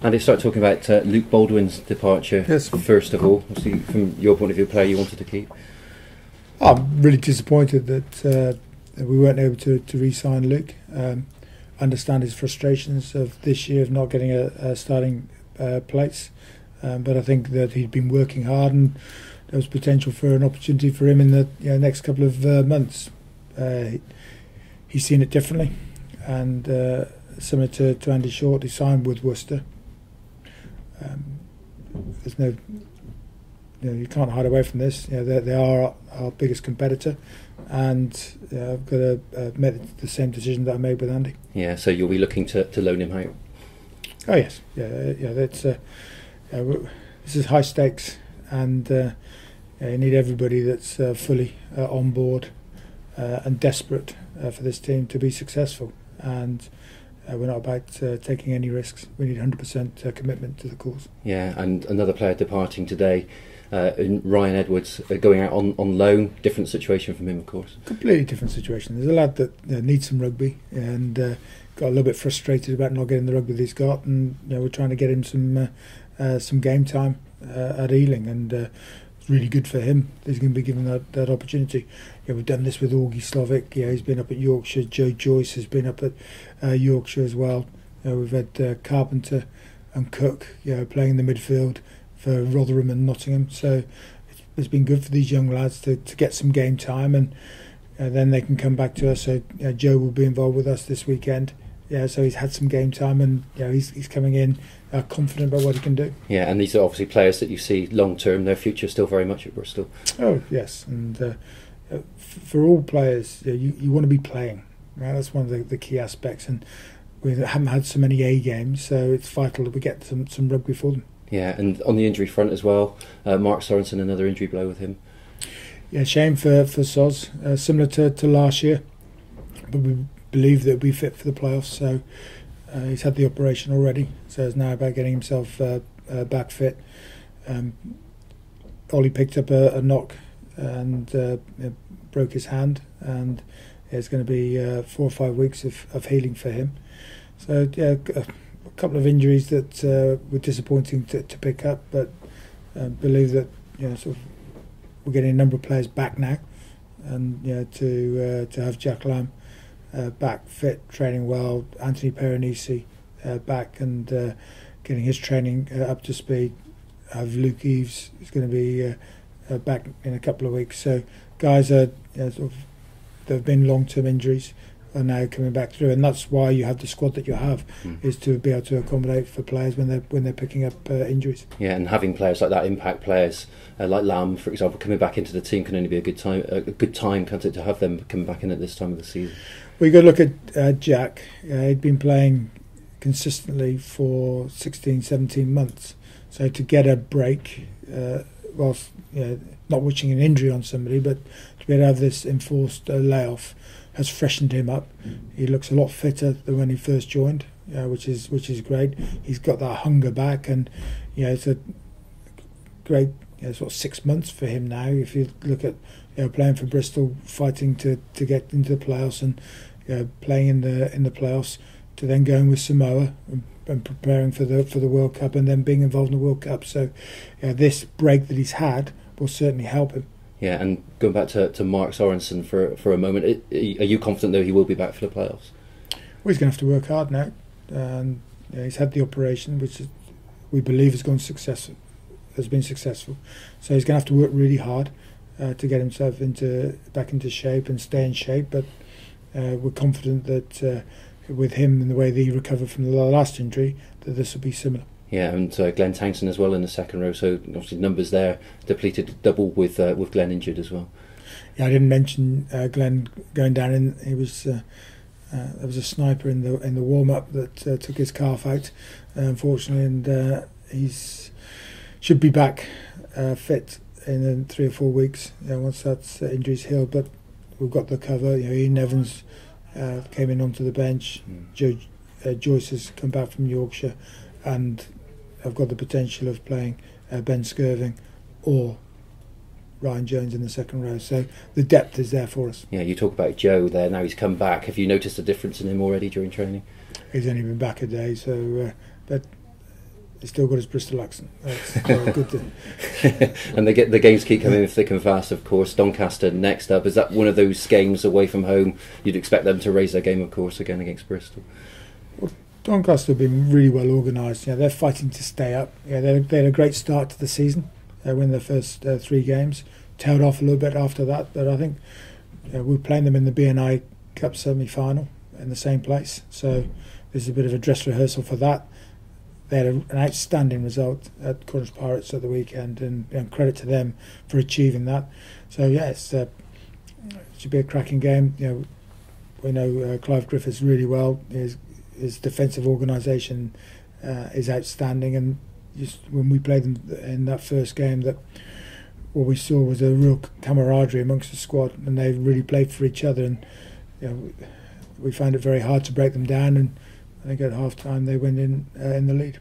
Andy, start talking about Luke Baldwin's departure. Yes. First of all, obviously from your point of view, a player you wanted to keep. I'm really disappointed that we weren't able to re-sign Luke. Understand his frustrations of this year of not getting a starting place, but I think that he'd been working hard and there was potential for an opportunity for him in the next couple of months. He's seen it differently, and similar to Andy Short, he signed with Worcester. There's no, you can't hide away from this. They are our biggest competitor, and I've got to make the same decision that I made with Andy. Yeah, so you'll be looking to loan him out. Oh yes, that's this is high stakes, and you need everybody that's fully on board and desperate for this team to be successful. And we're not about taking any risks. We need 100% commitment to the cause. Yeah, and another player departing today, Ryan Edwards, going out on loan. Different situation from him, of course. Completely different situation. There's a lad that needs some rugby and got a little bit frustrated about not getting the rugby that he's got, and we're trying to get him some game time at Ealing, and it's really good for him. He's going to be given that opportunity. We've done this with Augie Slovic. He's been up at Yorkshire. Joe Joyce has been up at Yorkshire as well. We've had Carpenter and Cook playing in the midfield for Rotherham and Nottingham. So it's been good for these young lads to get some game time, and then they can come back to us. So Joe will be involved with us this weekend. So he's had some game time, and he's coming in confident about what he can do. Yeah, and these are obviously players that you see long term. Their future still very much at Bristol. Oh yes, and for all players, you want to be playing. Right? That's one of the key aspects, and we haven't had so many A games, so it's vital that we get some rugby for them. Yeah, and on the injury front as well, Mark Sorensen, another injury blow with him. Yeah, shame for Soz, similar to last year, but we believe that he'll be fit for the playoffs. So he's had the operation already, so it's now about getting himself back fit. Ollie picked up a knock and broke his hand, and it's going to be 4 or 5 weeks of healing for him. So a couple of injuries that were disappointing to pick up, but believe that sort of we're getting a number of players back now, and to have Jack Lamb back fit, training well, Anthony Peronisi back and getting his training up to speed. Have Luke Eves is going to be back in a couple of weeks. So guys are sort of, there have been long-term injuries are now coming back through, and that's why you have the squad that you have, is to be able to accommodate for players when they're picking up injuries. Yeah, and having players like that, impact players like Lamb, for example, coming back into the team can only be a good time, can't it, to have them coming back in at this time of the season. Well, you've got to look at Jack. He'd been playing consistently for 16, 17 months, so to get a break, whilst not wishing an injury on somebody, but to be able to have this enforced layoff has freshened him up. He looks a lot fitter than when he first joined, which is great. He's got that hunger back, and it's a great sort of 6 months for him now. If you look at playing for Bristol, fighting to get into the playoffs, and playing in the playoffs, to then going with Samoa and preparing for the World Cup, and then being involved in the World Cup. So this break that he's had will certainly help him. Yeah, and going back to Mark Sorensen for a moment, are you confident though he will be back for the playoffs? Well, he's going to have to work hard now, and he's had the operation, which we believe has been successful. So he's going to have to work really hard to get himself back into shape and stay in shape. But we're confident that with him and the way that he recovered from the last injury, that this will be similar. Yeah, and Glenn Townsend as well in the second row. So obviously numbers there depleted double with Glenn injured as well. Yeah, I didn't mention Glenn going down. He was there was a sniper in the warm up that took his calf out, unfortunately, and he's should be back fit in 3 or 4 weeks. Once that injury's healed, but we've got the cover. Ian Evans came in onto the bench. Joe Joyce has come back from Yorkshire, and I've got the potential of playing Ben Skirving or Ryan Jones in the second row. So the depth is there for us. Yeah, you talk about Joe there. Now he's come back. Have you noticed a difference in him already during training? He's only been back a day, so but he's still got his Bristol accent. That's good to. And the games keep coming thick and fast, of course. Doncaster next up. Is that one of those games away from home? You'd expect them to raise their game, of course, again against Bristol. Well, Doncaster have been really well organised. They're fighting to stay up. They had a great start to the season. They win their first 3 games. Tailed off a little bit after that, but I think we're playing them in the BNI Cup semi-final in the same place. So there's a bit of a dress rehearsal for that. They had an outstanding result at Cornish Pirates at the weekend, and credit to them for achieving that. So yeah, it should be a cracking game. We know Clive Griffiths really well. His defensive organisation is outstanding, and just when we played them in that first game, that what we saw was a real camaraderie amongst the squad, and they really played for each other. And we found it very hard to break them down, and I think at half time they went in the lead.